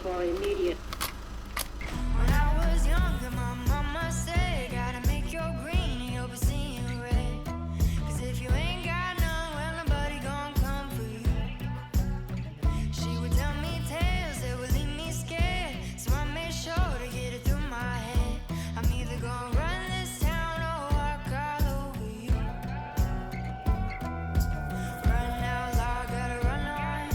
calls for immediate. When I was younger, my mama said, gotta make your green and you'll be seeing red. 'Cause if you ain't got none, well, nobody gon' come for you. She would tell me tales that would leave me scared, so I made sure to get it through my head. I'm either gonna run this town or walk all over you. Run out loud, gotta run on.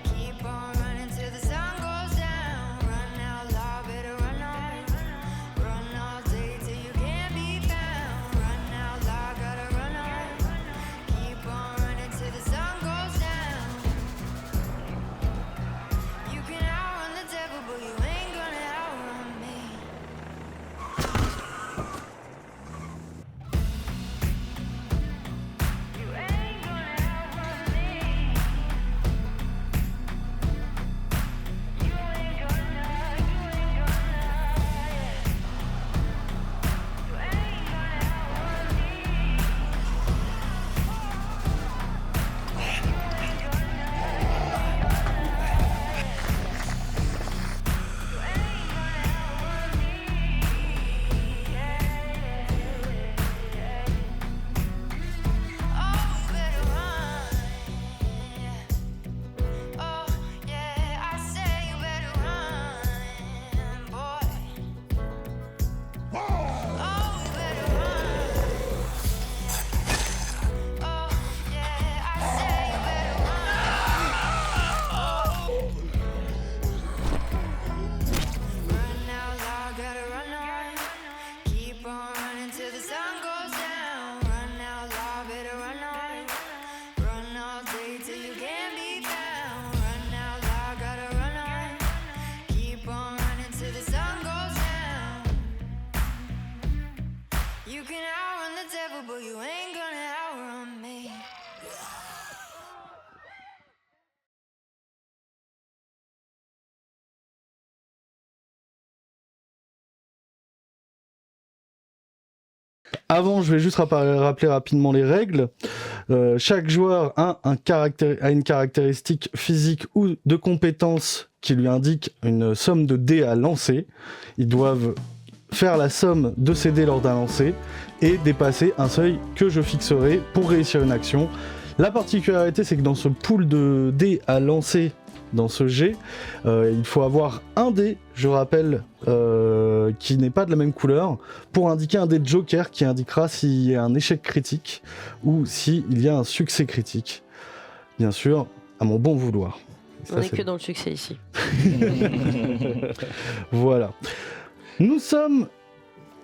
Keep on running till the sun goes down. Run out loud, better run on. Run all day till you can't be found. Run out loud, gotta run on. Keep on running till the sun goes down. You can outrun the devil, but you ain't gonna outrun me. You ain't gonna outrun me. You ain't gonna, yeah. You ain't gonna outrun me. Oh, you better run. Oh, yeah, I say you better run, boy. Oh, you better run. Oh, yeah, I say you better run. Run out loud, gotta run on. Keep on running till the sun goes down. Run out loud, better run on. Run all day till you can't be found. Run out loud, gotta run on. Keep on running till the sun goes down. You can outrun the devil, but you ain't gonna outrun me. Avant, je vais juste rappeler rapidement les règles. Chaque joueur a une caractéristique physique ou de compétence qui lui indique une somme de dés à lancer. Ils doivent faire la somme de ces dés lors d'un lancer et dépasser un seuil que je fixerai pour réussir une action. La particularité, c'est que dans ce pool de dés à lancer, dans ce jet, il faut avoir un dé, je rappelle, qui n'est pas de la même couleur, pour indiquer un dé de joker qui indiquera s'il y a un échec critique ou s'il y a un succès critique. Bien sûr, à mon bon vouloir. Et On ça, n'est que dans le succès ici. Voilà. Nous sommes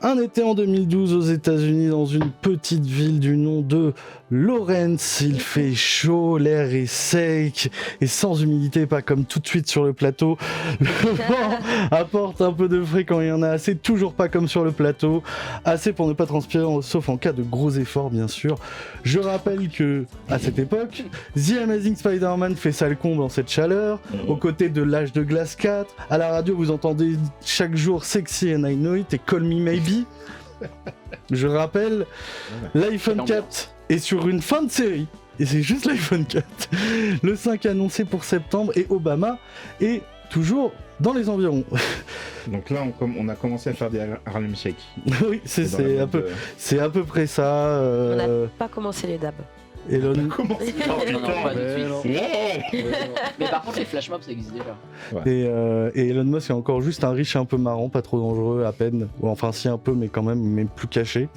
un été en 2012 aux États-Unis dans une petite ville du nom de Lawrence. Il fait chaud, l'air est sec et sans humidité, pas comme tout de suite sur le plateau. Le vent apporte un peu de frais quand il y en a assez, toujours pas comme sur le plateau. Assez pour ne pas transpirer, sauf en cas de gros efforts, bien sûr. Je rappelle que, à cette époque, The Amazing Spider-Man fait sale comble en cette chaleur, aux côtés de l'âge de glace 4. À la radio, vous entendez chaque jour Sexy and I Know It et Call Me Maybe. Je rappelle, l'iPhone 4 est sur une fin de série, et c'est juste l'iPhone 4. Le 5 annoncé pour septembre, et Obama est toujours dans les environs. Donc là, on a commencé à faire des Harlem Shake. Oui, c'est à peu près ça. On n'a pas commencé les dabs. Elon... Comment c'est Non, pas tout de suite. Mais par contre, les flash mobs, ça existe déjà. Et Elon Musk est encore juste un riche un peu marrant, pas trop dangereux à peine. Ou enfin si un peu, mais quand même, mais plus caché.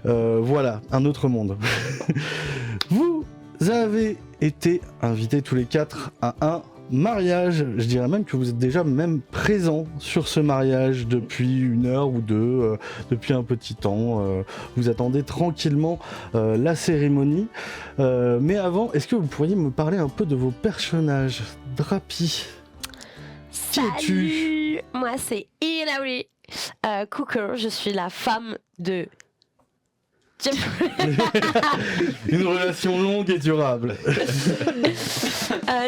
Voilà, un autre monde. Vous avez été invités tous les quatre à un mariage. Je dirais même que vous êtes déjà même présents sur ce mariage depuis 1 heure ou 2, depuis un petit temps. Vous attendez tranquillement la cérémonie. Mais avant, est-ce que vous pourriez me parler un peu de vos personnages? Drapi, qui es-tu? Salut, moi c'est Hilary Cooker, je suis la femme de Jeffrey. Une relation longue et durable.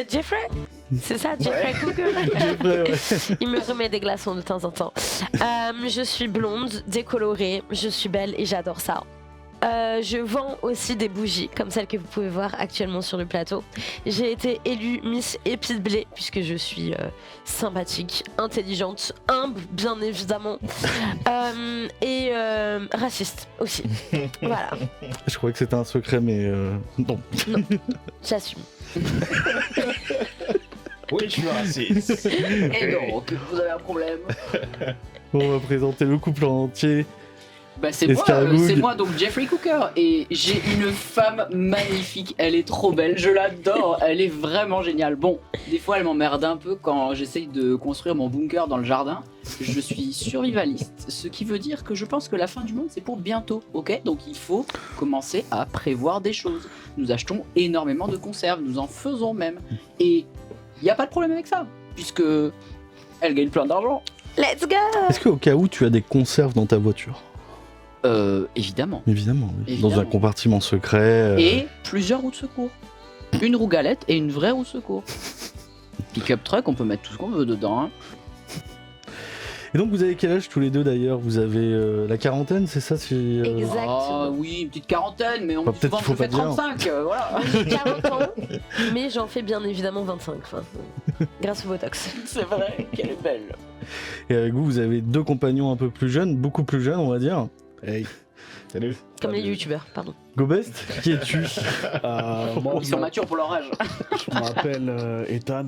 Jeffrey, c'est ça, Jeffrey Cooker. Jeffrey, ouais. Il me remet des glaçons de temps en temps. Je suis blonde, décolorée, je suis belle et j'adore ça. Je vends aussi des bougies, comme celles que vous pouvez voir actuellement sur le plateau. J'ai été élue Miss Épi de Blé, puisque je suis sympathique, intelligente, humble, bien évidemment, et raciste aussi. Voilà, Je croyais que c'était un secret, mais non. j'assume. Oui, je suis raciste. Et donc, vous avez un problème? On va présenter le couple en entier. Bah c'est Escargoule. moi donc Jeffrey Cooker et j'ai une femme magnifique, elle est trop belle, je l'adore, elle est vraiment géniale. Bon, des fois elle m'emmerde un peu quand j'essaye de construire mon bunker dans le jardin. Je suis survivaliste, ce qui veut dire que je pense que la fin du monde c'est pour bientôt, ok? Donc il faut commencer à prévoir des choses. Nous achetons énormément de conserves, nous en faisons même. Et il n'y a pas de problème avec ça, puisque elle gagne plein d'argent. Let's go! Est-ce qu'au cas où tu as des conserves dans ta voiture? Évidemment. Évidemment, oui. Évidemment. Dans un compartiment secret. Et plusieurs roues de secours. Une roue galette et une vraie roue de secours. Pick-up truck, on peut mettre tout ce qu'on veut dedans. Hein. Et donc vous avez quel âge tous les deux d'ailleurs? Vous avez la quarantaine, c'est ça si, Exactement. Ah oui, une petite quarantaine, mais on Bah, me dit peut-être souvent qu'il que faut je pas fais dire. 35, voilà. Moi, j'ai 40 ans, mais j'en fais bien évidemment 25, grâce au Botox. C'est vrai, qu'elle est belle. Et avec vous, vous avez deux compagnons un peu plus jeunes, beaucoup plus jeunes on va dire. Hey, salut. Comme les youtubeurs, pardon. Gobest, qui es-tu? Moi, Ils sont matures pour leur âge. je m'appelle Ethan,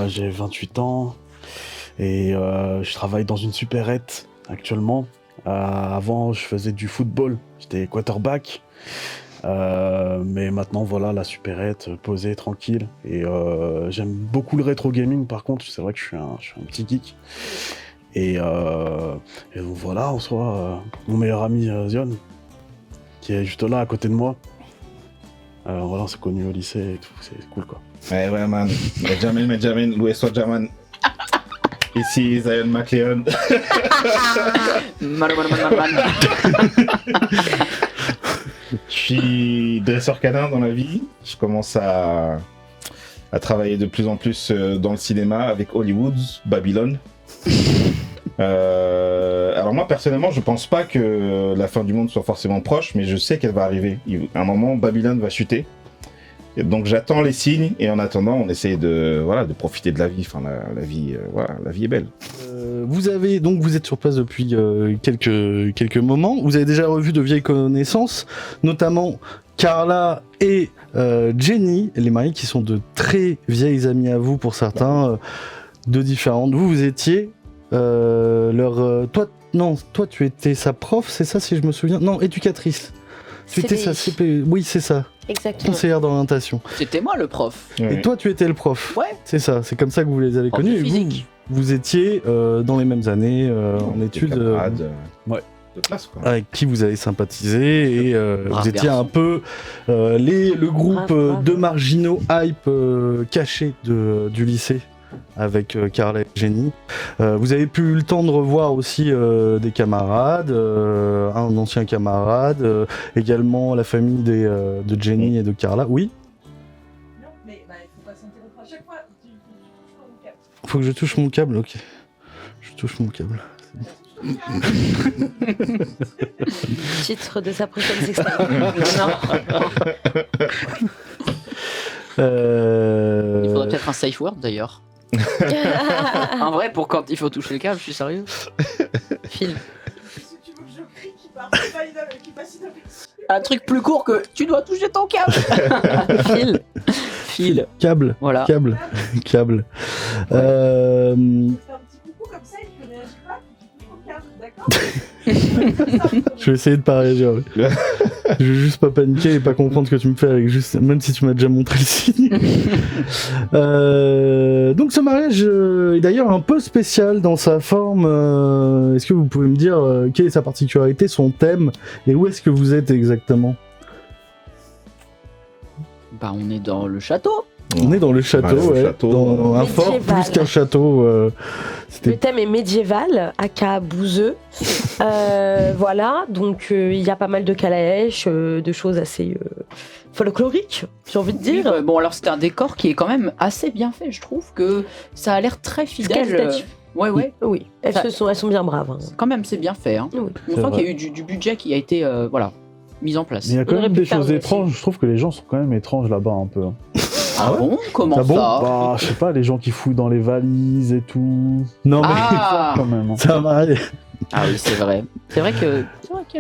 j'ai 28 ans et je travaille dans une supérette actuellement. Avant, je faisais du football, j'étais quarterback. Mais maintenant, voilà, la supérette, posée, tranquille. Et j'aime beaucoup le rétro gaming, par contre, c'est vrai que je suis un petit geek. Et donc voilà, en soi, mon meilleur ami Zion, qui est juste là, à côté de moi. Voilà, on s'est connus au lycée et tout, c'est cool quoi. Ouais, man. Benjamin, Louis Jaman. Ici, Zion McLeon. Man. Je suis dresseur canin dans la vie. Je commence à travailler de plus en plus dans le cinéma avec Hollywood, Babylone. Alors moi personnellement je pense pas que la fin du monde soit forcément proche, mais je sais qu'elle va arriver. À un moment Babylone va chuter. Et donc j'attends les signes et en attendant on essaye de profiter de la vie. Enfin la vie la vie est belle. Vous êtes sur place depuis quelques moments. Vous avez déjà revu de vieilles connaissances, notamment Carla et Jenny, les mariés qui sont de très vieilles amies à vous pour certains, de différentes. Vous étiez toi tu étais sa prof, c'est ça si je me souviens? Non, éducatrice. Tu étais sa CP, oui c'est ça, Exactement. conseillère d'orientation. C'était moi le prof. Et toi tu étais le prof. Ouais. C'est ça, c'est comme ça que vous les avez Prof de connus. Et physique. vous étiez dans les mêmes années en études. Ouais. De classe quoi. Avec qui vous avez sympathisé et Brave vous étiez garçon. un peu le groupe Brave. de marginaux hype cachés du lycée avec Carla et Jenny. Vous avez pu eu le temps de revoir aussi des camarades, un ancien camarade, également la famille de Jenny et de Carla. Oui, Non, mais bah, il faut pas s'interrompre à chaque fois. Tu touches mon câble. faut que je touche mon câble, ok. Je touche mon câble. Titre de sa prochaine sextape. Il faudrait peut-être un safe word d'ailleurs. En vrai, pour quand il faut toucher le câble, je suis sérieux. Phil. Si tu veux que je crie, qui passe inaperçu. Un truc plus court que tu dois toucher ton câble. Phil. File. Câble, Voilà. câble, câble. Fais un petit coucou comme ça, il ne réagit pas, tu touches mon câble, d'accord? Je vais essayer de pas réagir. Oui. Je vais juste pas paniquer et pas comprendre ce que tu me fais avec juste, même si tu m'as déjà montré le signe. Donc ce mariage est d'ailleurs un peu spécial dans sa forme. Est-ce que vous pouvez me dire quelle est sa particularité, son thème et où est-ce que vous êtes exactement? Bah, on est dans le château. On est dans le château, Ouais, le ouais, château, dans un fort médiéval. plus qu'un château. Le C'était thème est médiéval, aka Bouzeux. Voilà, donc il y a pas mal de calèches, de choses assez folkloriques, j'ai envie de dire. Bon, alors c'est un décor qui est quand même assez bien fait. Je trouve que ça a l'air très fidèle. Qualitatif. Ouais. Oui, elles sont bien braves. Hein. Quand même, c'est bien fait. Hein. Oui. On C'est sent vrai. qu'il y a eu du budget qui a été voilà, mise en place. Mais il y a quand On aurait même pu des faire choses nous étranges. aussi. Je trouve que les gens sont quand même étranges là-bas un peu. Ah bon? Comment Ah bon ça? Bah, je sais pas, les gens qui fouillent dans les valises et tout. Non, mais Ah, Quand même. Hein. ça m'arrive. ah oui, c'est vrai. C'est vrai qu'il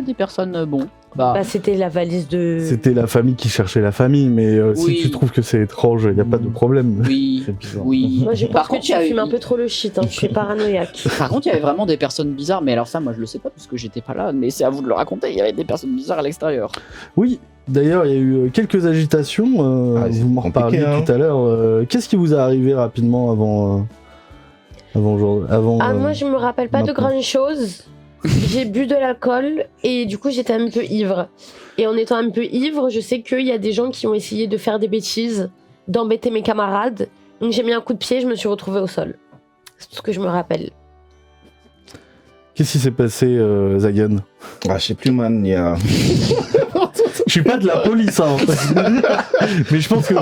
y a des personnes, bon. Bah, Bah, c'était la valise de. C'était la famille qui cherchait la famille, mais Oui. si tu trouves que c'est étrange, il n'y a pas de problème. oui, C'est bizarre. oui. Moi, je Par pense que contre, tu il y avait- fumes un peu trop le shit, hein. Je suis paranoïaque. Par contre, il y avait vraiment des personnes bizarres, mais alors ça, moi, je le sais pas parce que j'étais pas là, mais c'est à vous de le raconter. Il y avait des personnes bizarres à l'extérieur. Oui, d'ailleurs, il y a eu quelques agitations. Ah, c'est vous m'en compliqué, reparliez hein. tout à l'heure. Qu'est-ce qui vous est arrivé rapidement avant Ah, moi, je me rappelle pas de maintenant. grandes choses. J'ai bu de l'alcool et du coup, j'étais un peu ivre. Et en étant un peu ivre, je sais qu'il y a des gens qui ont essayé de faire des bêtises, d'embêter mes camarades. Donc, j'ai mis un coup de pied, je me suis retrouvée au sol. C'est tout ce que je me rappelle. Qu'est-ce qui s'est passé, Zagan? Ah, je sais plus, man. Il y a. Je suis pas de la police, hein. Mais je pense que.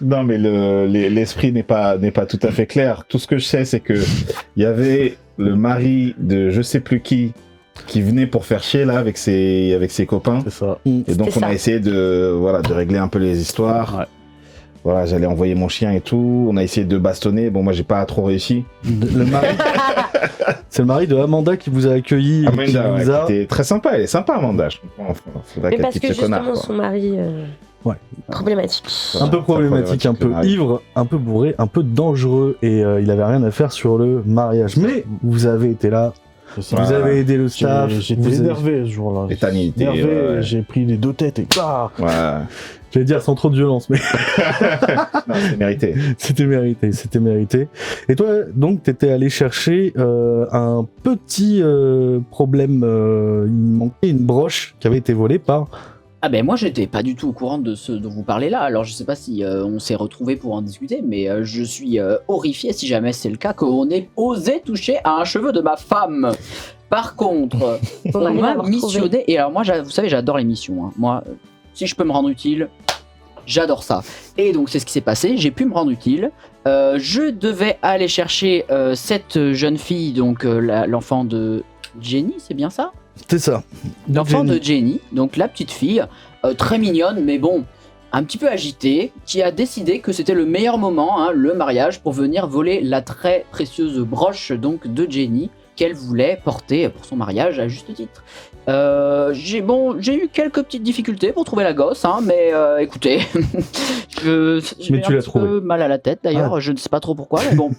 Non, mais l'esprit n'est pas tout à fait clair. Tout ce que je sais, c'est que il y avait le mari de je sais plus qui venait pour faire chier là avec ses copains. C'est ça. Et donc C'était on a ça. essayé de régler un peu les histoires. Ouais. Voilà, j'allais envoyer mon chien et tout. On a essayé de bastonner. Bon, moi j'ai pas trop réussi. Le mari... C'est le mari de Amanda qui vous a accueilli. et qui Amanda, vous a... qui était très sympa. Elle est sympa, Amanda. Je comprends. Faudrait Mais qu'elle parce quitte que ce connard. justement, quoi. son mari. Ouais. Problématique. Un peu problématique, un peu Ouais. ivre, un peu bourré, un peu dangereux, et il avait rien à faire sur le mariage. Mais vous avez été là, C'est ça. vous Ouais. avez aidé le staff, J'étais vous avez- énervé ce jour-là. Et Tani était, Énervé, ouais. j'ai pris les deux têtes et bah Ouais. J'allais dire sans trop de violence, mais Non, c'est mérité. c'était mérité, c'était mérité. Et toi, donc, t'étais allé chercher un petit problème, il manquait une broche qui avait été volée par... Ah ben moi j'étais pas du tout au courant de ce dont vous parlez là, alors je sais pas si on s'est retrouvés pour en discuter, mais je suis horrifié si jamais c'est le cas qu'on ait osé toucher à un cheveu de ma femme. Par contre, On on arrive à m'a le retrouver. missionné, et alors moi vous savez j'adore les missions, hein. Moi si je peux me rendre utile, j'adore ça. Et donc c'est ce qui s'est passé, j'ai pu me rendre utile. Je devais aller chercher cette jeune fille, donc l'enfant de Jenny, c'est bien ça? C'est ça. L'enfant Jenny. de Jenny, donc la petite fille, très mignonne, mais bon, un petit peu agitée, qui a décidé que c'était le meilleur moment, hein, le mariage, pour venir voler la très précieuse broche donc de Jenny qu'elle voulait porter pour son mariage à juste titre. J'ai eu quelques petites difficultés pour trouver la gosse, hein, mais écoutez, j'ai Mais un tu l'as petit trouvée. peu mal à la tête d'ailleurs, je ne sais pas trop pourquoi, mais bon,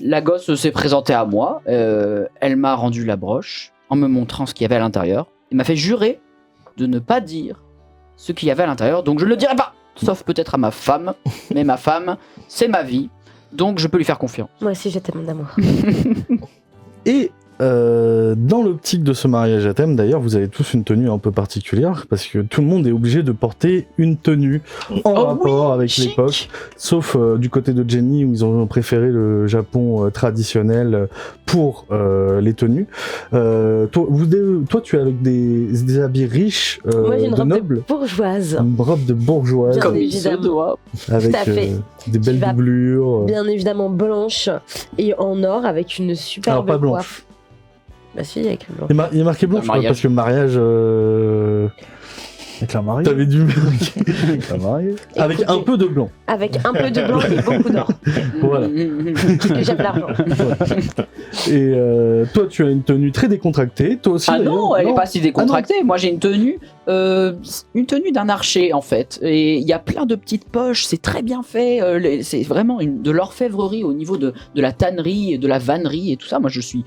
la gosse s'est présentée à moi, elle m'a rendu la broche en me montrant ce qu'il y avait à l'intérieur, et m'a fait jurer de ne pas dire ce qu'il y avait à l'intérieur, donc je ne le dirai pas, sauf peut-être à ma femme, mais ma femme, c'est ma vie, donc je peux lui faire confiance. Moi aussi, j'étais mon amour. Et dans l'optique de ce mariage à thème, d'ailleurs, vous avez tous une tenue un peu particulière, parce que tout le monde est obligé de porter une tenue en Oh rapport oui, avec chic. l'époque, sauf du côté de Jenny, où ils ont préféré le Japon traditionnel pour les tenues. Toi, tu es avec des habits riches Moi, j'ai une de robe nobles, de bourgeoise. une robe de bourgeoise, Bien Comme il se évidemment. doit. avec à fait. des belles va doublures. Bien évidemment blanche et en or avec une superbe Alors, pas blanche. coiffe. Bah si, avec le blanc. Il y a marqué blanche, Un mariage. parce que mariage... avec la mariée. T'avais dû... Avec la mariée. avec Écoutez, un peu de blanc. Avec un peu de blanc et beaucoup d'or. Voilà. Parce que j'aime l'argent. Et toi, tu as une tenue très décontractée. Toi aussi. Ah d'ailleurs. non, elle est pas si décontractée. Ah Moi, j'ai une tenue d'un archer en fait. Et il y a plein de petites poches. C'est très bien fait. C'est vraiment de l'orfèvrerie au niveau de la tannerie, de la vannerie et tout ça. Moi, je suis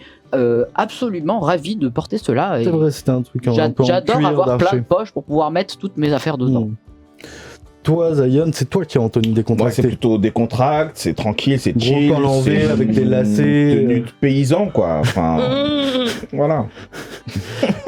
absolument ravi de porter cela. Et C'est vrai, c'était un truc un peu en j'adore cuir avoir plein d'archer. de poches pour pouvoir mettre toutes mes affaires dedans. Toi, Zion, c'est toi qui as en tenue Moi, c'est décontractée. plutôt décontracté, c'est tranquille, c'est Gros chill. col en V c'est avec des une lacets. tenue de paysan, quoi. Enfin, voilà.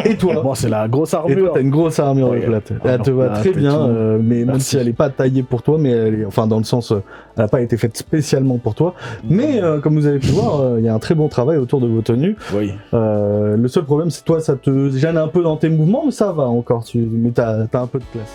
Et toi Moi, c'est la grosse Et toi, armure. t'as une grosse armure de Ouais. plate. Ah Elle te non, va là, très c'est bien, tout. mais même Merci. si elle n'est pas taillée pour toi, mais elle est, enfin dans le sens, elle n'a pas été faite spécialement pour toi. Mais comme vous avez pu voir, il y a un très bon travail autour de vos tenues. Oui. Le seul problème, c'est toi, ça te gêne un peu dans tes mouvements, mais ça va encore. Mais t'as un peu de classe.